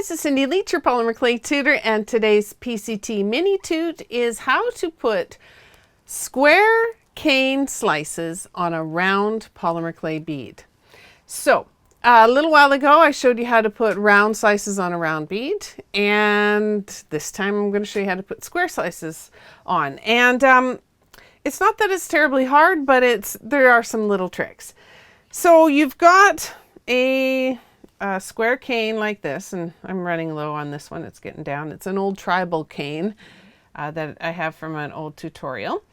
guys, it's Cindy Leach, your polymer clay tutor, and today's PCT mini toot is how to put square cane slices on a round polymer clay bead. So a little while ago I showed you how to put round slices on a round bead, and this time I'm going to show you how to put square slices on. And it's not that it's terribly hard, but there are some little tricks. So you've got a square cane like this, and I'm running low on this one, it's getting down. It's an old tribal cane that I have from an old tutorial,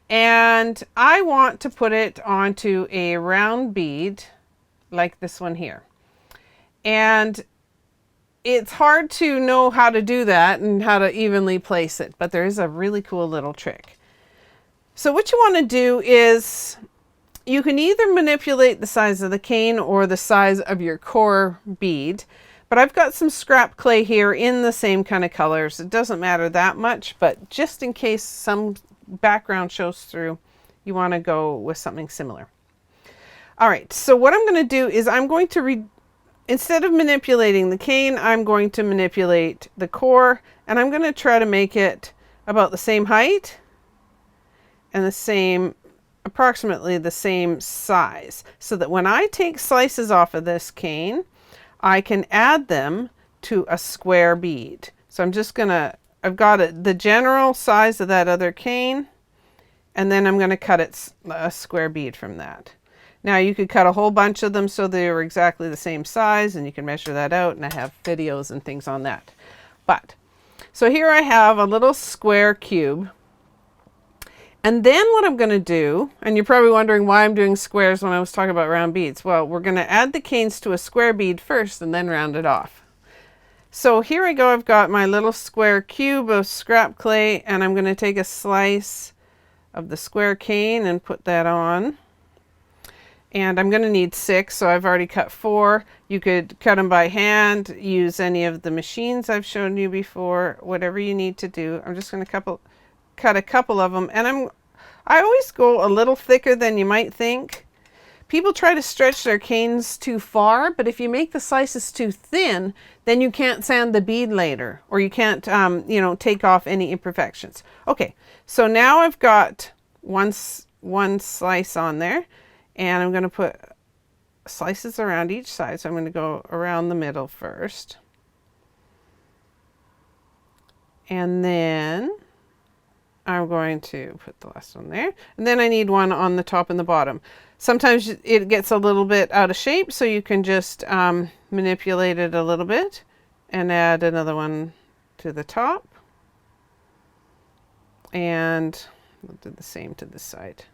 and I want to put it onto a round bead like this one here. And it's hard to know how to do that and how to evenly place it, but there is a really cool little trick. So what you want to do is you can either manipulate the size of the cane or the size of your core bead, but I've got some scrap clay here in the same kind of colors. It doesn't matter that much, but just in case some background shows through, you want to go with something similar. All right, so what I'm going to do is I'm going to, instead of manipulating the cane, I'm going to manipulate the core, and I'm going to try to make it about the same height and approximately the same size, so that when I take slices off of this cane, I can add them to a square bead. So I'm just gonna, I've got the general size of that other cane, and then I'm gonna cut it a square bead from that. Now you could cut a whole bunch of them so they were exactly the same size, and you can measure that out, and I have videos and things on that. But, so here I have a little square cube. And then what I'm going to do, and you're probably wondering why I'm doing squares when I was talking about round beads. Well, we're going to add the canes to a square bead first and then round it off. So here I go, I've got my little square cube of scrap clay, and I'm going to take a slice of the square cane and put that on. And I'm going to need 6, so I've already cut 4. You could cut them by hand, use any of the machines I've shown you before, whatever you need to do. I'm just going to cut a couple of them, and I always go a little thicker than you might think. People try to stretch their canes too far, but if you make the slices too thin, then you can't sand the bead later, or you can't take off any imperfections. Okay, so now I've got one slice on there, and I'm going to put slices around each side. So I'm going to go around the middle first, and then I'm going to put the last one there, and then I need one on the top and the bottom. Sometimes it gets a little bit out of shape, so you can just manipulate it a little bit and add another one to the top, and we'll do the same to this side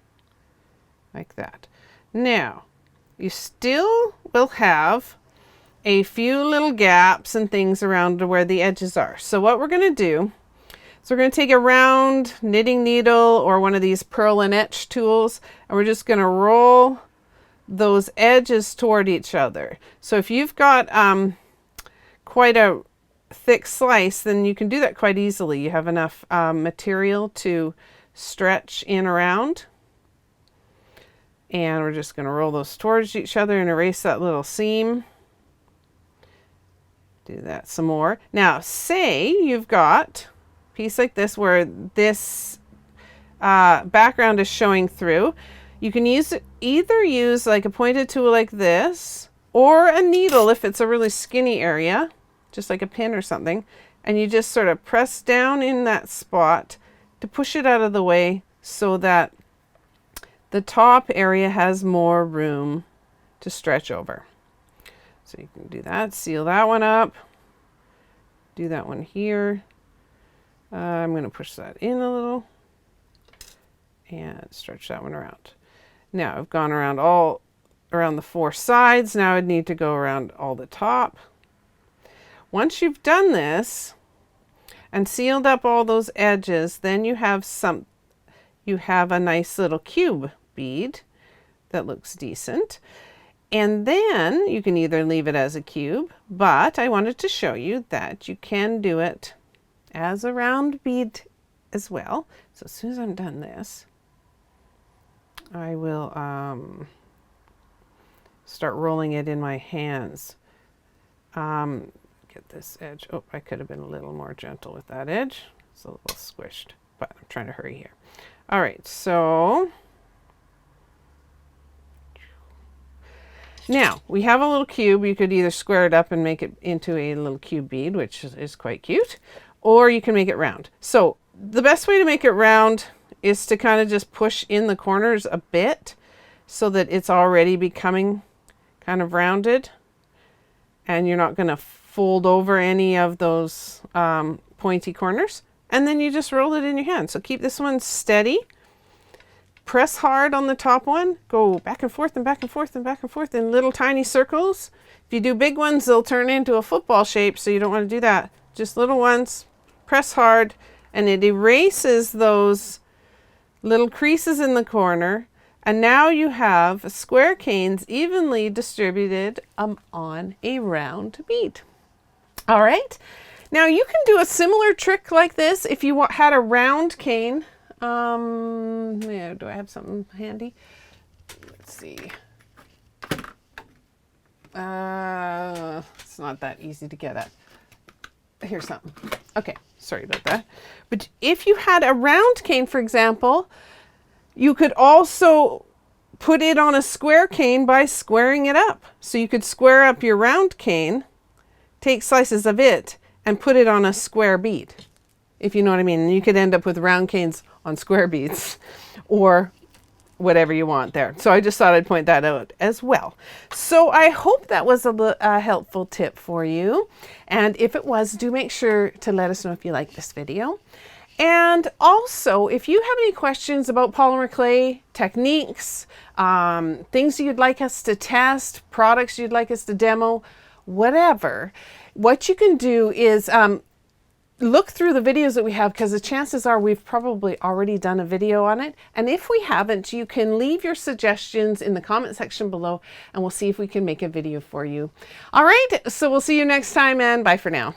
like that. Now you still will have a few little gaps and things around where the edges are. So what we're going to do, so we're going to take a round knitting needle or one of these purl and etch tools, and we're just going to roll those edges toward each other. So if you've got quite a thick slice, then you can do that quite easily. You have enough material to stretch in around. And we're just going to roll those towards each other and erase that little seam. Do that some more. Now say you've got piece like this where this background is showing through. You can either use like a pointed tool like this, or a needle if it's a really skinny area, just like a pin or something, and you just sort of press down in that spot to push it out of the way so that the top area has more room to stretch over. So you can do that, seal that one up, do that one here. I'm going to push that in a little and stretch that one around. Now I've gone around all around the 4 sides. Now I'd need to go around all the top. Once you've done this and sealed up all those edges, then you have a nice little cube bead that looks decent. And then you can either leave it as a cube, but I wanted to show you that you can do it as a round bead as well. So as soon as I'm done this, I will start rolling it in my hands. get this edge. Oh, I could have been a little more gentle with that edge. It's a little squished, but I'm trying to hurry here. All right, so now we have a little cube. You could either square it up and make it into a little cube bead, which is quite cute, or you can make it round. So the best way to make it round is to kind of just push in the corners a bit so that it's already becoming kind of rounded, and you're not going to fold over any of those pointy corners. And then you just roll it in your hand. So keep this one steady. Press hard on the top one. Go back and forth and back and forth and back and forth in little tiny circles. If you do big ones, they'll turn into a football shape, so you don't want to do that. Just little ones. Press hard, and it erases those little creases in the corner. And now you have square canes evenly distributed on a round bead. All right. Now you can do a similar trick like this if you had a round cane. Yeah, do I have something handy? Let's see. It's not that easy to get at. Here's something. Okay, sorry about that. But if you had a round cane, for example, you could also put it on a square cane by squaring it up. So you could square up your round cane, take slices of it, and put it on a square bead, if you know what I mean. And you could end up with round canes on square beads or whatever you want there. So I just thought I'd point that out as well. So I hope that was a helpful tip for you. And if it was, do make sure to let us know if you like this video. And also, if you have any questions about polymer clay techniques, things you'd like us to test, products you'd like us to demo, whatever, what you can do is look through the videos that we have, because the chances are we've probably already done a video on it. And if we haven't, you can leave your suggestions in the comment section below, and we'll see if we can make a video for you. All right, so we'll see you next time, and bye for now.